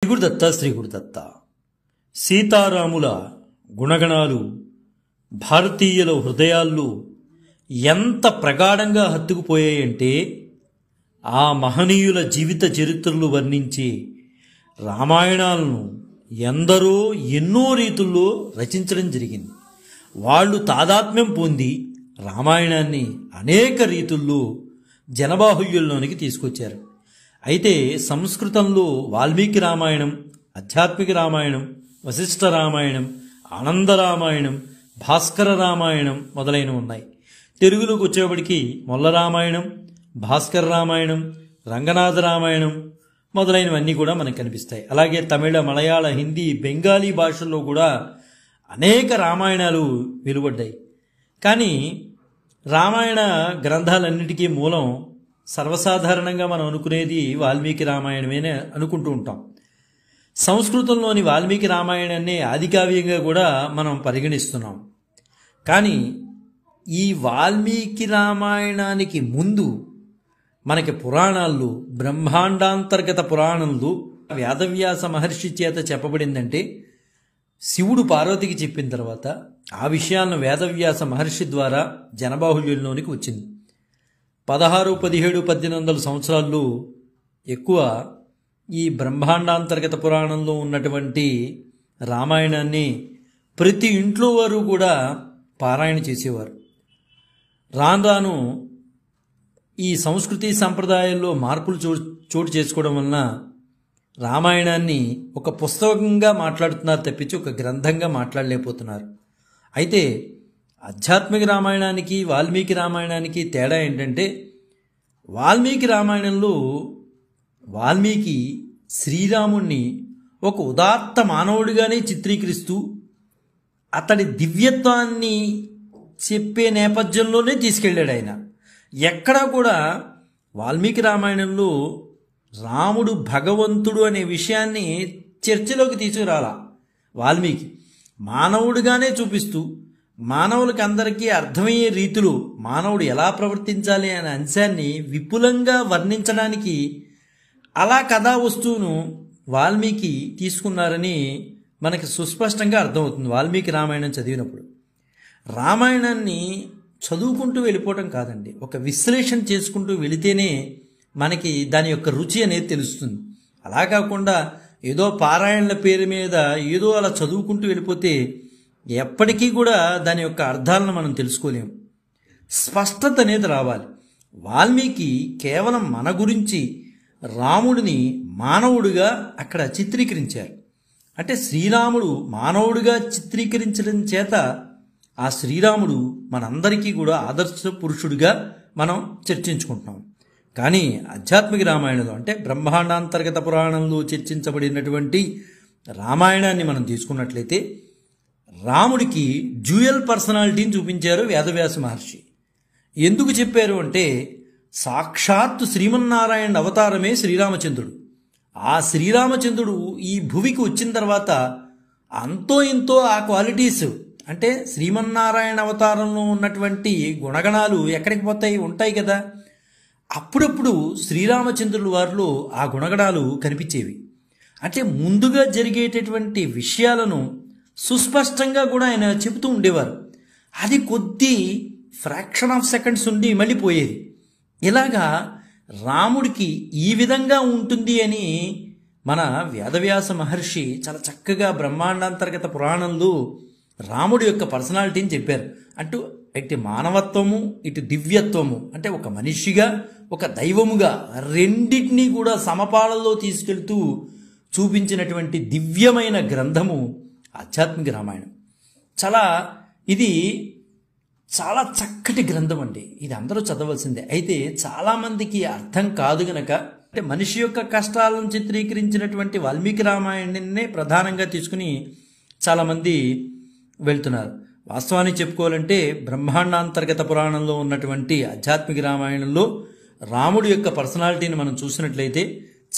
శ్రీ గురుదత్త సీతారాముల గుణగణాలు భారతీయుల హృదయాల్లో ఎంత ప్రగాఢంగా హత్తుకుపోయాయంటే ఆ మహనీయుల జీవిత చరిత్రలు వర్ణించే రామాయణాలను ఎందరో ఎన్నో రీతుల్లో రచించడం జరిగింది. వాళ్ళు తాదాత్మ్యం పొంది రామాయణాన్ని అనేక రీతుల్లో జనబాహుళ్యంలోనికి తీసుకొచ్చారు. అయితే సంస్కృతంలో వాల్మీకి రామాయణం, ఆధ్యాత్మిక రామాయణం, వశిష్ఠ రామాయణం, ఆనంద రామాయణం, భాస్కర రామాయణం మొదలైనవి ఉన్నాయి. తెలుగులోకి వచ్చేప్పటికి మొల్ల రామాయణం, భాస్కర రామాయణం, రంగనాథ రామాయణం మొదలైనవన్నీ కూడా మనకు కనిపిస్తాయి. అలాగే తమిళ, మలయాళ, హిందీ, బెంగాలీ భాషల్లో కూడా అనేక రామాయణాలు వెలువడ్డాయి. కానీ రామాయణ గ్రంథాలన్నిటికీ మూలం సర్వసాధారణంగా మనం అనుకునేది వాల్మీకి రామాయణమేనే అనుకుంటూ ఉంటాం. సంస్కృతంలోని వాల్మీకి రామాయణాన్ని ఆదికావ్యంగా కూడా మనం పరిగణిస్తున్నాం. కానీ ఈ వాల్మీకి రామాయణానికి ముందు మనకి పురాణాల్లో, బ్రహ్మాండాంతర్గత పురాణంలో వేదవ్యాస మహర్షి చేత చెప్పబడిందంటే శివుడు పార్వతికి చెప్పిన తర్వాత ఆ విషయాలను వేదవ్యాస మహర్షి ద్వారా జనబాహుళ్యంలోనికి వచ్చింది. 16, 17, 1800 సంవత్సరాల్లో ఎక్కువ ఈ బ్రహ్మాండాంతర్గత పురాణంలో ఉన్నటువంటి రామాయణాన్ని ప్రతి ఇంట్లో వారు కూడా పారాయణ చేసేవారు. రాను రాను ఈ సంస్కృతి సంప్రదాయాల్లో మార్పులు చోటు చేసుకోవడం వలన రామాయణాన్ని ఒక పుస్తకంగా మాట్లాడుతున్నారు తప్పించి ఒక గ్రంథంగా మాట్లాడలేకపోతున్నారు. అయితే ఆధ్యాత్మిక రామాయణానికి వాల్మీకి రామాయణానికి తేడా ఏంటంటే వాల్మీకి రామాయణంలో వాల్మీకి శ్రీరాముణ్ణి ఒక ఉదాత్త మానవుడిగానే చిత్రీకరిస్తూ అతడి దివ్యత్వాన్ని చెప్పే నేపథ్యంలోనే తీసుకెళ్ళాడు ఆయన. ఎక్కడా కూడా వాల్మీకి రామాయణంలో రాముడు భగవంతుడు అనే విషయాన్ని చర్చలోకి తీసుకురాలా. వాల్మీకి మానవుడిగానే చూపిస్తూ మానవులకి అందరికీ అర్థమయ్యే రీతిలో మానవుడు ఎలా ప్రవర్తించాలి అనే అంశాన్ని విపులంగా వర్ణించడానికి అలా కథా వస్తువును వాల్మీకి తీసుకున్నారని మనకి సుస్పష్టంగా అర్థమవుతుంది. వాల్మీకి రామాయణం చదివినప్పుడు రామాయణాన్ని చదువుకుంటూ వెళ్ళిపోవటం కాదండి, ఒక విశ్లేషణ చేసుకుంటూ వెళితేనే మనకి దాని యొక్క రుచి అనేది తెలుస్తుంది. అలా కాకుండా ఏదో పారాయణల పేరు మీద ఏదో అలా చదువుకుంటూ వెళ్ళిపోతే ఎప్పటికీ కూడా దాని యొక్క అర్థాలను మనం తెలుసుకోలేము. స్పష్టత అనేది రావాలి. వాల్మీకి కేవలం మన గురించి రాముడిని మానవుడిగా అక్కడ చిత్రీకరించారు. అంటే శ్రీరాముడు మానవుడిగా చిత్రీకరించడం చేత ఆ శ్రీరాముడు మనందరికీ కూడా ఆదర్శ పురుషుడిగా మనం చర్చించుకుంటున్నాం. కానీ ఆధ్యాత్మిక రామాయణంలో అంటే బ్రహ్మాండాంతర్గత పురాణంలో చర్చించబడినటువంటి రామాయణాన్ని మనం తీసుకున్నట్లయితే రాముడికి డ్యూయల్ పర్సనాలిటీని చూపించారు వేదవ్యాస మహర్షి. ఎందుకు చెప్పారు అంటే సాక్షాత్తు శ్రీమన్నారాయణ అవతారమే శ్రీరామచంద్రుడు. ఆ శ్రీరామచంద్రుడు ఈ భువికి వచ్చిన తర్వాత అంతో ఇంతో ఆ క్వాలిటీస్ అంటే శ్రీమన్నారాయణ అవతారంలో ఉన్నటువంటి గుణగణాలు ఎక్కడికి పోతాయి, ఉంటాయి కదా. అప్పుడప్పుడు శ్రీరామచంద్రుల వారిలో ఆ గుణగణాలు కనిపించేవి. అంటే ముందుగా జరిగేటటువంటి విషయాలను సుస్పష్టంగా కూడా ఆయన చెబుతూ ఉండేవారు. అది కొద్ది ఫ్రాక్షన్ ఆఫ్ సెకండ్స్ ఉండి మళ్ళీ పోయేది. ఇలాగా రాముడికి ఈ విధంగా ఉంటుంది అని మన వేదవ్యాస మహర్షి చాలా చక్కగా బ్రహ్మాండాంతర్గత పురాణంలో రాముడి యొక్క పర్సనాలిటీని చెప్పారు. ఇటు మానవత్వము, ఇటు దివ్యత్వము అంటే ఒక మనిషిగా ఒక దైవముగా రెండింటినీ కూడా సమపాళల్లో తీసుకెళ్తూ చూపించినటువంటి దివ్యమైన గ్రంథము ఆధ్యాత్మిక రామాయణం. ఇది చాలా చక్కటి గ్రంథం అండి. ఇది అందరూ చదవలసిందే. అయితే చాలామందికి అర్థం కాదు గనక అంటే మనిషి యొక్క కష్టాలను చిత్రీకరించినటువంటి వాల్మీకి రామాయణాన్నే ప్రధానంగా తీసుకుని చాలామంది వెళ్తున్నారు. వాస్తవానికి చెప్పుకోవాలంటే బ్రహ్మాండాంతర్గత పురాణంలో ఉన్నటువంటి ఆధ్యాత్మిక రామాయణంలో రాముడి యొక్క పర్సనాలిటీని మనం చూసినట్లయితే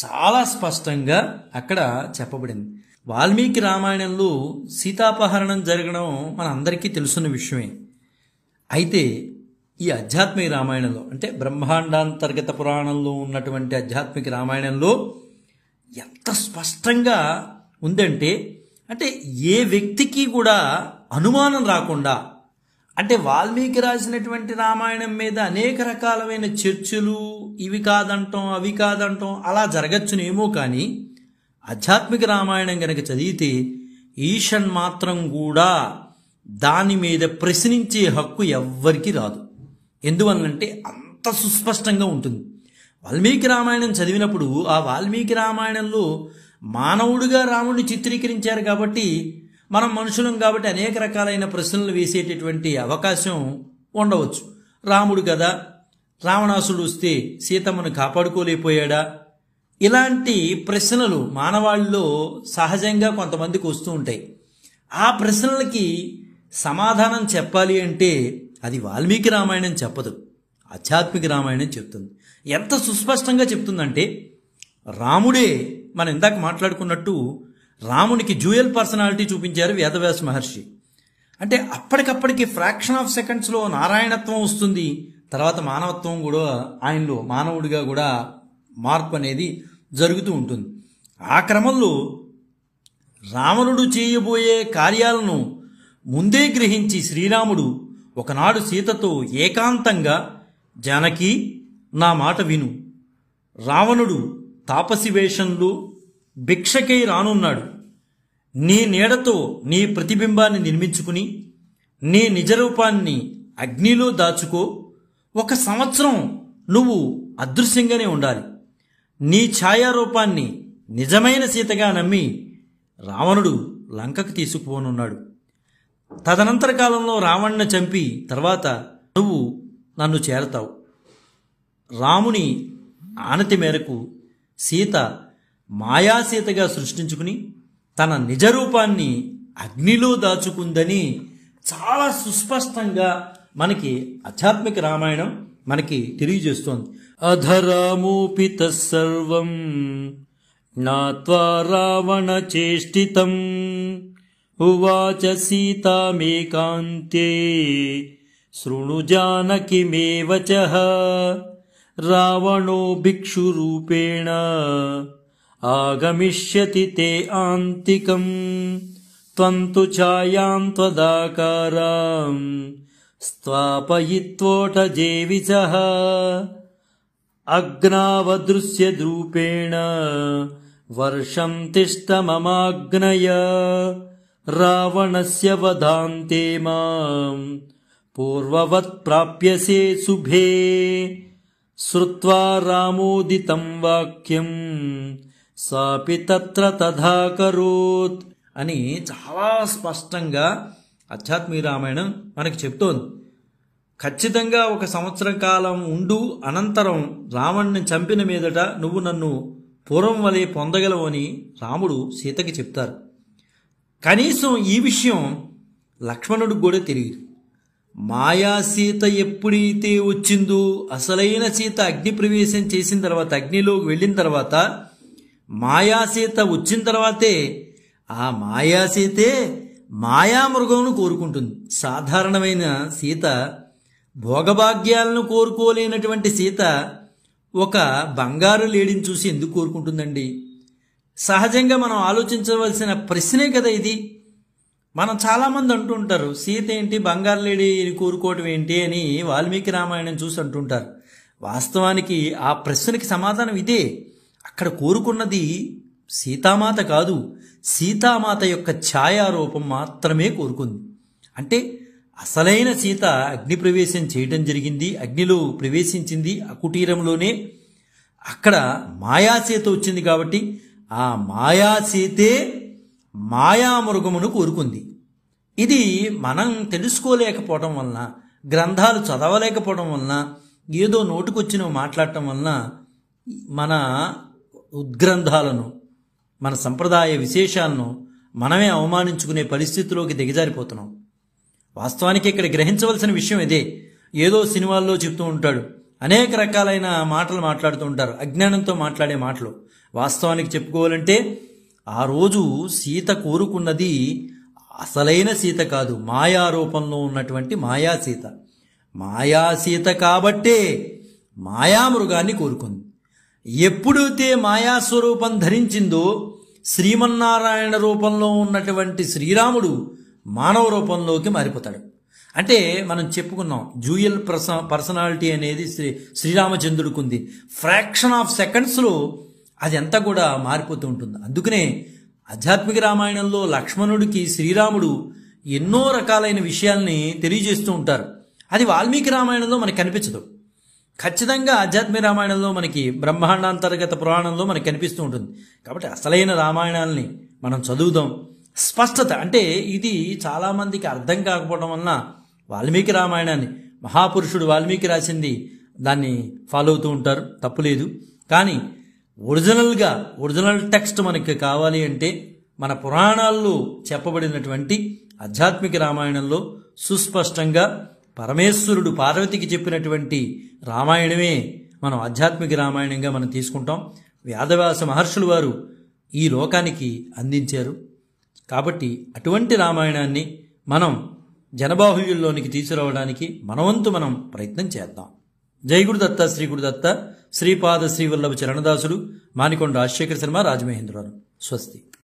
చాలా స్పష్టంగా అక్కడ చెప్పబడింది. వాల్మీకి రామాయణంలో సీతాపహరణం జరగడం మన అందరికీ తెలుసున్న విషయమే. అయితే ఈ ఆధ్యాత్మిక రామాయణంలో అంటే బ్రహ్మాండాంతర్గత పురాణంలో ఉన్నటువంటి ఆధ్యాత్మిక రామాయణంలో ఎంత స్పష్టంగా ఉందంటే, అంటే ఏ వ్యక్తికి కూడా అనుమానం రాకుండా, అంటే వాల్మీకి రాసినటువంటి రామాయణం మీద అనేక రకాలమైన చర్చలు, ఇవి కాదంటాం అవి కాదంటాం అలా జరగచ్చునేమో, కానీ ఆధ్యాత్మిక రామాయణం గనక చదివితే ఈషన్ మాత్రం కూడా దాని మీద ప్రశ్నించే హక్కు ఎవ్వరికీ రాదు. ఎందువల్లంటే అంత సుస్పష్టంగా ఉంటుంది. వాల్మీకి రామాయణం చదివినప్పుడు ఆ వాల్మీకి రామాయణంలో మానవుడిగా రాముడిని చిత్రీకరించారు కాబట్టి, మనం మనుషులం కాబట్టి అనేక రకాలైన ప్రశ్నలు వేసేటటువంటి అవకాశం ఉండవచ్చు. రాముడు కదా, రావణాసుడు వస్తే సీతమ్మను కాపాడుకోలేకపోయాడా, ఇలాంటి ప్రశ్నలు మానవాళ్ళలో సహజంగా కొంతమందికి వస్తూ ఉంటాయి. ఆ ప్రశ్నలకి సమాధానం చెప్పాలి అంటే అది వాల్మీకి రామాయణం చెప్పదు, ఆధ్యాత్మిక రామాయణం చెప్తుంది. ఎంత సుస్పష్టంగా చెప్తుందంటే, రాముడే మనం ఇందాక మాట్లాడుకున్నట్టు రామునికి డ్యూయల్ పర్సనాలిటీ చూపించారు వేదవ్యాస మహర్షి. అంటే అప్పటికప్పటికి ఫ్రాక్షన్ ఆఫ్ సెకండ్స్లో నారాయణత్వం వస్తుంది, తర్వాత మానవత్వం కూడా ఆయనలో మానవుడిగా కూడా మార్పు అనేది జరుగుతూ ఉంటుంది. ఆ క్రమంలో రావణుడు చేయబోయే కార్యాలను ముందే గ్రహించి శ్రీరాముడు ఒకనాడు సీతతో ఏకాంతంగా, జానకి నా మాట విను, రావణుడు తాపసి వేషంలో భిక్షకై రానున్నాడు, నీ నీడతో నీ ప్రతిబింబాన్ని నిర్మించుకుని నీ నిజరూపాన్ని అగ్నిలో దాచుకో, 1 సంవత్సరం నువ్వు అదృశ్యంగానే ఉండాలి, నీ ఛాయారూపాన్ని నిజమైన సీతగా నమ్మి రావణుడు లంకకు తీసుకుపోనున్నాడు. తదనంతర కాలంలో రావణ్ణి చంపి తర్వాత నువ్వు నన్ను చేరతావు. రాముని ఆనతి మేరకు సీత మాయాసీతగా సృష్టించుకుని తన నిజరూపాన్ని అగ్నిలో దాచుకుందని చాలా సుస్పష్టంగా మనకి ఆధ్యాత్మిక రామాయణం మనకి తెలియజేస్తోంది. అధరామోపి తస్సర్వం జ్ఞాత్వా రావణ చేష్టితం ఉవాచ సీతామేకాంతే శృణు జానకి మే వచః రావణో భిక్షురూపేణ ఆగమిష్యతి తే ఆంతికం త్వం తు ఛాయాం త్వదాకారాం స్థాపయిత్వోటజేవిచః అగ్నావదృశ్యద్రూపేణ వర్షం తిష్ట మమాగ్నయ రావణస్య వధాంతే మాం పూర్వవత్ ప్రాప్యసే శుభే శ్రుత్వా రామోదితం వాక్యం సాపి తత్ర తథాకరోత్ అని చాలా స్పష్టంగా ఆధ్యాత్మిక రామాయణం మనకి చెప్తోంది. ఖచ్చితంగా 1 సంవత్సర కాలం ఉండు, అనంతరం రావణ్ణి చంపిన మీదట నువ్వు నన్ను పూర్వం వలె పొందగలవని రాముడు సీతకి చెప్తారు. కనీసం ఈ విషయం లక్ష్మణుడికి కూడా తెలియదు. మాయా సీత ఎప్పుడైతే వచ్చిందో, అసలైన సీత అగ్ని ప్రవేశం చేసిన తర్వాత, అగ్నిలోకి వెళ్ళిన తర్వాత, మాయాసీత వచ్చిన తర్వాతే ఆ మాయాసీతే మాయామృగమును కోరుకుంటుంది. సాధారణమైన సీత, భోగభాగ్యాలను కోరుకోలేనటువంటి సీత ఒక బంగారు లేడిని చూసి ఎందుకు కోరుకుంటుందండి? సహజంగా మనం ఆలోచించవలసిన ప్రశ్నే కదా ఇది. మనం చాలామంది అంటుంటారు, సీత ఏంటి బంగారు లేడీ కోరుకోవటం ఏంటి అని వాల్మీకి రామాయణం చూసి అంటుంటారు. వాస్తవానికి ఆ ప్రశ్నకి సమాధానం ఇదే. అక్కడ కోరుకున్నది సీతామాత కాదు, సీతామాత యొక్క ఛాయారూపం మాత్రమే కోరుకుంది. అంటే అసలైన సీత అగ్ని ప్రవేశం చేయడం జరిగింది, అగ్నిలో ప్రవేశించింది ఆ కుటీరంలోనే. అక్కడ మాయాసీత వచ్చింది కాబట్టి ఆ మాయాసీతే మాయామృగమును కోరుకుంది. ఇది మనం తెలుసుకోలేకపోవడం వలన, గ్రంథాలు చదవలేకపోవడం వలన, ఏదో నోటుకొచ్చిన మాట్లాడటం వలన మన ఉద్గ్రంథాలను, మన సంప్రదాయ విశేషాలను మనమే అవమానించుకునే పరిస్థితిలోకి దిగజారిపోతున్నాం. వాస్తవానికి ఇక్కడ గ్రహించవలసిన విషయం ఇదే. ఏదో సినిమాల్లో చెప్తూ ఉంటాడు, అనేక రకాలైన మాటలు మాట్లాడుతూ ఉంటారు, అజ్ఞానంతో మాట్లాడే మాటలు. వాస్తవానికి చెప్పుకోవాలంటే ఆ రోజు సీత కోరుకున్నది అసలైన సీత కాదు, మాయా రూపంలో ఉన్నటువంటి మాయాసీత. మాయాసీత కాబట్టే మాయామృగాన్ని కోరుకుంది. ఎప్పుడైతే మాయాస్వరూపం ధరించిందో శ్రీమన్నారాయణ రూపంలో ఉన్నటువంటి శ్రీరాముడు మానవ రూపంలోకి మారిపోతాడు. అంటే మనం చెప్పుకున్నాం డ్యూయల్ పర్సనాలిటీ అనేది శ్రీరామచంద్రుడికి ఉంది. ఫ్రాక్షన్ ఆఫ్ సెకండ్స్లో అది అంతా కూడా మారిపోతూ ఉంటుంది. అందుకనే ఆధ్యాత్మిక రామాయణంలో లక్ష్మణుడికి శ్రీరాముడు ఎన్నో రకాలైన విషయాల్ని తెలియజేస్తూ ఉంటారు. అది వాల్మీకి రామాయణంలో మనకు కనిపించదు. ఖచ్చితంగా ఆధ్యాత్మిక రామాయణంలో మనకి బ్రహ్మాండాంతర్గత పురాణంలో మనకు కనిపిస్తూ ఉంటుంది. కాబట్టి అసలైన రామాయణాలని మనం చదువుదాం. స్పష్టత అంటే ఇది చాలామందికి అర్థం కాకపోవడం వలన వాల్మీకి రామాయణాన్ని మహాపురుషుడు వాల్మీకి రాసింది దాన్ని ఫాలో అవుతూ ఉంటారు, తప్పులేదు. కానీ ఒరిజినల్ టెక్స్ట్ మనకి కావాలి అంటే మన పురాణాల్లో చెప్పబడినటువంటి ఆధ్యాత్మిక రామాయణంలో సుస్పష్టంగా పరమేశ్వరుడు పార్వతికి చెప్పినటువంటి రామాయణమే మనం ఆధ్యాత్మిక రామాయణంగా మనం తీసుకుంటాం. వ్యాసవ్యాస మహర్షులు వారు ఈ లోకానికి అందించారు. కాబట్టి అటువంటి రామాయణాన్ని మనం జనబాహుళ్యంలోనికి తీసుకురావడానికి మనవంతు మనం ప్రయత్నం చేద్దాం. జై గురుదత్త, శ్రీ గురుదత్త, శ్రీపాద శ్రీవల్లభ చరణదాసుడు, మానికొండ రాజశేఖర శర్మ, రాజమహేంద్రవరం. స్వస్తి.